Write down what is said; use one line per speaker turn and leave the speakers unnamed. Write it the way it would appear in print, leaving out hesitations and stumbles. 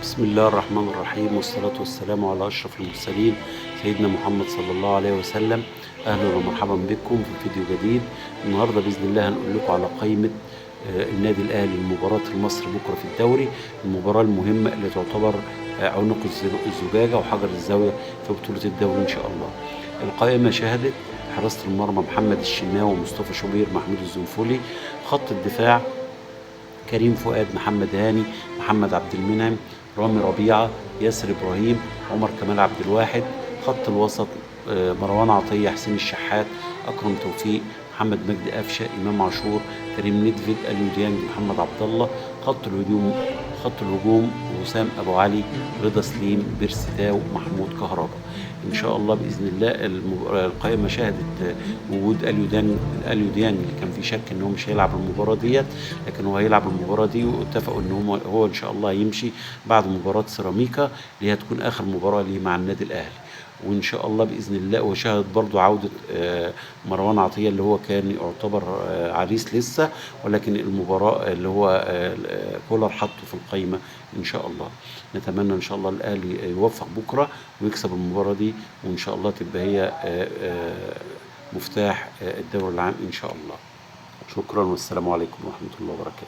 بسم الله الرحمن الرحيم، والصلاة والسلام على أشرف المرسلين سيدنا محمد صلى الله عليه وسلم. أهلا ومرحبا بكم في فيديو جديد. النهاردة بإذن الله هنقول لكم على قائمة النادي الأهلي لمباراة المصري بكرة في الدوري، المباراة المهمة اللي تعتبر عنق الزجاجة وحجر الزاوية في بطولة الدوري إن شاء الله. القائمة شهدت حراسة المرمى محمد الشناوي ومصطفى شوبير محمود الزنفولي. خط الدفاع كريم فؤاد محمد هاني محمد عبد المنعم رامي ربيعة ياسر إبراهيم عمر كمال عبد الواحد. خط الوسط مروان عطية حسين الشحات أكرم توفيق محمد مجدي قفشة إمام عاشور كريم ندفد أليو ديانج محمد عبد الله. خط الهجوم وسام أبو علي رضا سليم بيرسي محمود كهربا. إن شاء الله بإذن الله القائمة شهدت وجود أليو ديانج اللي كان في شك إن هو مش هيلعب المباراة ديت، لكن هو هيلعب المباراة دي، واتفقوا إن هو إن شاء الله هيمشي بعد مباراة سيراميكا اللي هتكون آخر مباراة ليه مع النادي الأهلي. وإن شاء الله بإذن الله. وشاهد برضو عودة مروان عطية اللي هو كان يعتبر عريس لسه، ولكن المباراة اللي هو كولر حطه في القائمة إن شاء الله. نتمنى إن شاء الله الأهلي يوفق بكرة ويكسب المباراة دي، وإن شاء الله تبقى هي مفتاح الدوري العام إن شاء الله. شكرا والسلام عليكم ورحمة الله وبركاته.